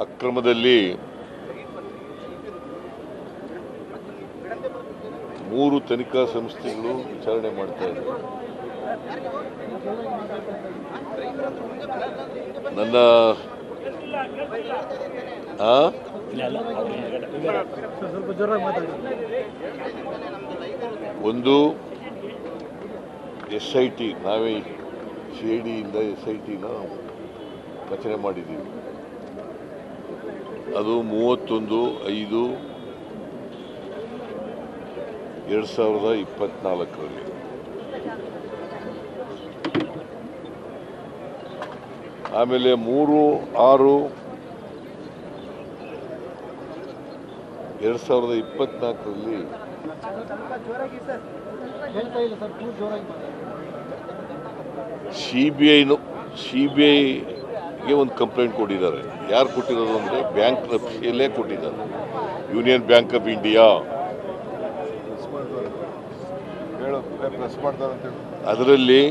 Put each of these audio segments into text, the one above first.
ಅಕ್ರಮದಲ್ಲಿ 3 ತನಿಖಾ ಸಂಸ್ಥೆಗಳು ವಿಚಾರಣೆ ಮಾಡ್ತಾ ಇದ್ದಾರೆ. ನನ್ನ ಒಂದು SIT, ನಾವೇ CIDಯಿಂದ SITನ ರಚನೆ ಮಾಡಿದ್ದೀವಿ. ಅದು 31/5/2024 ಆಮೇಲೆ 3/6/2024 CBIಗೆ ಒಂದು ಕಂಪ್ಲೇಂಟ್ ಕೊಟ್ಟಿದ್ದಾರೆ. ಯಾರು ಕೊಟ್ಟಿರೋದು ಅಂದರೆ ಬ್ಯಾಂಕ್ ಎಫ್ಸಿಯಲ್ಲೇ ಕೊಟ್ಟಿದ್ದಾರೆ, ಯೂನಿಯನ್ ಬ್ಯಾಂಕ್ ಆಫ್ ಇಂಡಿಯಾ. ಅದರಲ್ಲಿ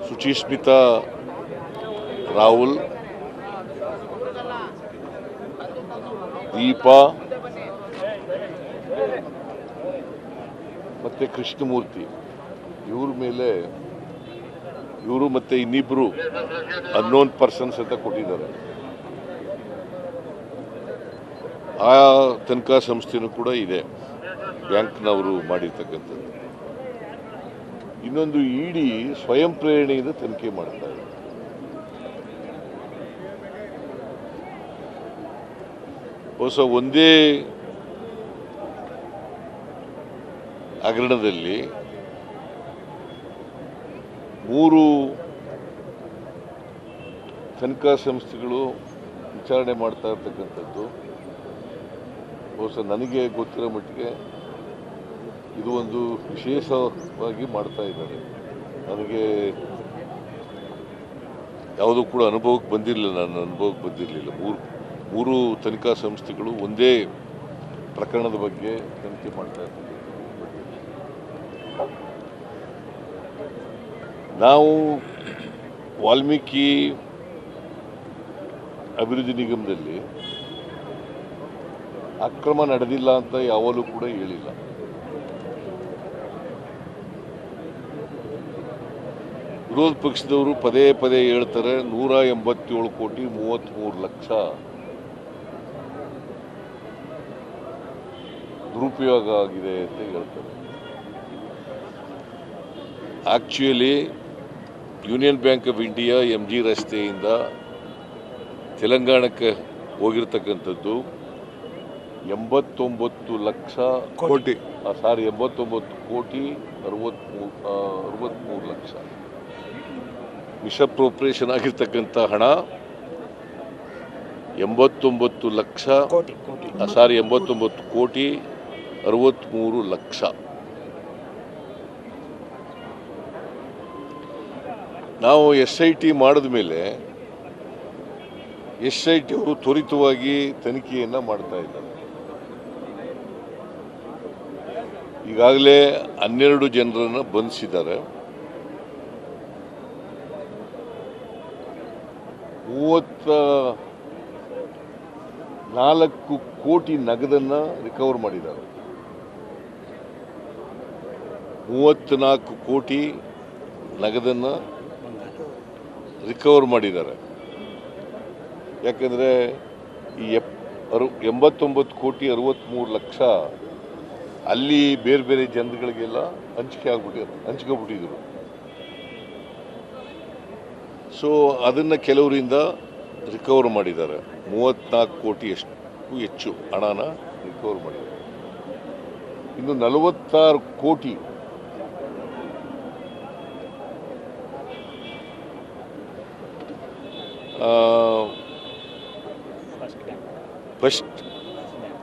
ಸುಚಿಸ್ಮಿತಾ ರಾಹುಲ್, ದೀಪಾ ಮತ್ತು ಕೃಷ್ಣಮೂರ್ತಿ ಇವ್ರ ಮೇಲೆ ಇವರು ಮತ್ತು ಇನ್ನಿಬ್ಬರು ಅನ್ನೋನ್ ಪರ್ಸನ್ಸ್ ಅಂತ ಕೊಟ್ಟಿದ್ದಾರೆ. ಆ ತನಿಖಾ ಸಂಸ್ಥೆನೂ ಕೂಡ ಇದೆ, ಬ್ಯಾಂಕ್ನವರು ಮಾಡಿರ್ತಕ್ಕಂಥದ್ದು. ಇನ್ನೊಂದು ED ಸ್ವಯಂ ಪ್ರೇರಣೆಯಿಂದ ತನಿಖೆ ಮಾಡ್ತಾ ಇದೆ. ಹೊಸ ಒಂದೇ ಹಗರಣದಲ್ಲಿ 3 ತನಿಖಾ ಸಂಸ್ಥೆಗಳು ವಿಚಾರಣೆ ಮಾಡ್ತಾ ಇರ್ತಕ್ಕಂಥದ್ದು. ಹೊಸ ನನಗೆ ಗೊತ್ತಿರೋ ಮಟ್ಟಿಗೆ ಇದು ಒಂದು ವಿಶೇಷವಾಗಿ ಮಾಡ್ತಾ ಇದ್ದಾರೆ. ನನಗೆ ಯಾವುದೂ ಕೂಡ ಅನುಭವಕ್ಕೆ ಬಂದಿರಲಿಲ್ಲ, ನನ್ನ ಅನುಭವಕ್ಕೆ ಬಂದಿರಲಿಲ್ಲ. ಮೂರು ತನಿಖಾ ಸಂಸ್ಥೆಗಳು ಒಂದೇ ಪ್ರಕರಣದ ಬಗ್ಗೆ ತನಿಖೆ ಮಾಡ್ತಾ ಇದ್ದಾರೆ. ನಾವು ವಾಲ್ಮೀಕಿ ಅಭಿವೃದ್ಧಿ ನಿಗಮದಲ್ಲಿ ಅಕ್ರಮ ನಡೆದಿಲ್ಲ ಅಂತ ಯಾವಾಗಲೂ ಕೂಡ ಹೇಳಿಲ್ಲ. ವಿರೋಧ ಪಕ್ಷದವರು ಪದೇ ಪದೇ ಹೇಳ್ತಾರೆ 187,33,00,000 ದುರುಪಯೋಗ ಆಗಿದೆ ಅಂತ ಹೇಳ್ತಾರೆ. Actually Union Bank of India MG ರಸ್ತೆಯಿಂದ ತೆಲಂಗಾಣಕ್ಕೆ ಹೋಗಿರ್ತಕ್ಕಂಥದ್ದು 89 ಲಕ್ಷ ಕೋಟಿ 63 ಲಕ್ಷ. ಮಿಸ್ಅಪ್ರೋಪ್ರಿಯೇಷನ್ ಆಗಿರ್ತಕ್ಕಂಥ ಹಣ 89 ಲಕ್ಷ 89 ಕೋಟಿ 63 ಲಕ್ಷ. ನಾವು SIT ಮಾಡಿದ ಮೇಲೆ SIT ಅವರು ತ್ವರಿತವಾಗಿ ತನಿಖೆಯನ್ನು ಮಾಡ್ತಾ ಇದ್ದಾರೆ. ಈಗಾಗಲೇ 12 ಜನರನ್ನು ಬಂಧಿಸಿದ್ದಾರೆ. 34 ಕೋಟಿ ನಗದನ್ನು ರಿಕವರ್ ಮಾಡಿದ್ದಾರೆ. 34 ಕೋಟಿ ನಗದನ್ನು ರಿಕವರ್ ಮಾಡಿದ್ದಾರೆ. ಯಾಕೆಂದರೆ ಈ 89 ಕೋಟಿ 63 ಲಕ್ಷ ಅಲ್ಲಿ ಬೇರೆ ಬೇರೆ ಜನರುಗಳಿಗೆಲ್ಲ ಹಂಚ್ಕೊಬಿಟ್ಟಿದ್ರು. ಸೊ ಅದನ್ನು ಕೆಲವರಿಂದ ರಿಕವರ್ ಮಾಡಿದ್ದಾರೆ. 34 ಕೋಟಿ ಹೆಚ್ಚು ಹಣನ ರಿಕವರ್ ಮಾಡಿದ್ದಾರೆ. ಇನ್ನು 46 ಕೋಟಿ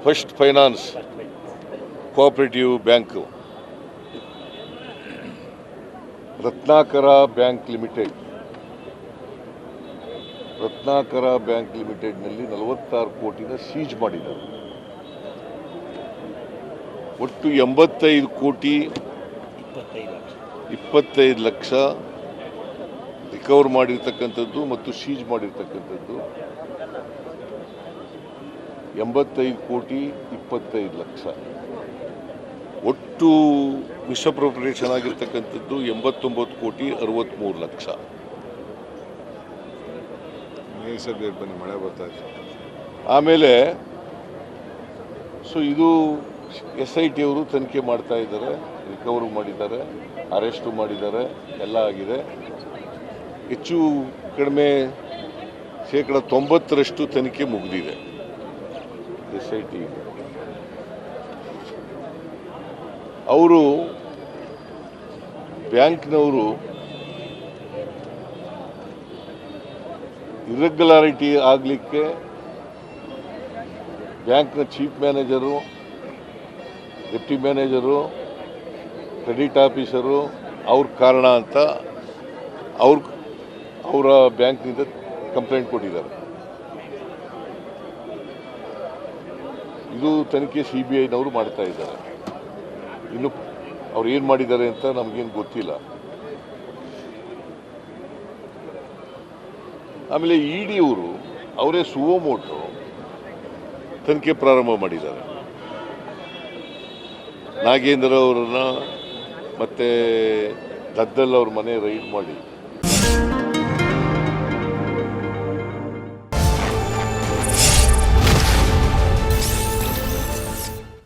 First Finance Co-operative Bank, Ratnakar bank ಲಿಮಿಟೆಡ್ನಲ್ಲಿ 46 ಕೋಟಿನ ಸೀಜ್ ಮಾಡಿದ್ದಾರೆ. ಒಟ್ಟು 85 ಕೋಟಿ 25 ಲಕ್ಷ ರಿಕವರ್ ಮಾಡಿರ್ತಕ್ಕಂಥದ್ದು ಮತ್ತು ಸೀಜ್ ಮಾಡಿರ್ತಕ್ಕಂಥದ್ದು 85,25,00,000. ಒಟ್ಟು ಮಿಸ್ಅಪ್ರೋಪ್ರಿಯೇಷನ್ ಆಗಿರ್ತಕ್ಕಂಥದ್ದು 89,63,00,000. ಬನ್ನಿ ಮಳೆ ಬರ್ತಾ ಇದೆ. ಆಮೇಲೆ ಸೊ ಇದು SIT ಅವರು ತನಿಖೆ ಮಾಡ್ತಾ ಇದ್ದಾರೆ, ರಿಕವರ್ ಮಾಡಿದ್ದಾರೆ, ಅರೆಸ್ಟು ಮಾಡಿದ್ದಾರೆ, ಎಲ್ಲ ಆಗಿದೆ. ಹೆಚ್ಚು ಕಡಿಮೆ 90% ತನಿಖೆ ಮುಗಿದಿದೆ SIT. ಅವರು ಬ್ಯಾಂಕ್ನವರು ಇರ್ರೆಗ್ಯುಲಾರಿಟಿ ಆಗಲಿಕ್ಕೆ ಬ್ಯಾಂಕ್ನ chief manager, deputy manager, credit officer ಅವ್ರ ಕಾರಣ ಅಂತ ಅವರ ಬ್ಯಾಂಕ್ನಿಂದ ಕಂಪ್ಲೇಂಟ್ ಕೊಟ್ಟಿದ್ದಾರೆ. ಇದು ತನಿಖೆ CBIನವರು ಮಾಡ್ತಾ ಇದ್ದಾರೆ. ಇನ್ನು ಅವ್ರು ಏನು ಮಾಡಿದ್ದಾರೆ ಅಂತ ನಮಗೇನು ಗೊತ್ತಿಲ್ಲ. ಆಮೇಲೆ ED ಅವರು ಅವರೇ ಸುವೋಮೋಟೋ ತನಿಖೆ ಪ್ರಾರಂಭ ಮಾಡಿದ್ದಾರೆ. ನಾಗೇಂದ್ರ ಅವರನ್ನ ಮತ್ತೆ ದದ್ದಲ್ ಅವ್ರ ಮನೆ ರೈಡ್ ಮಾಡಿ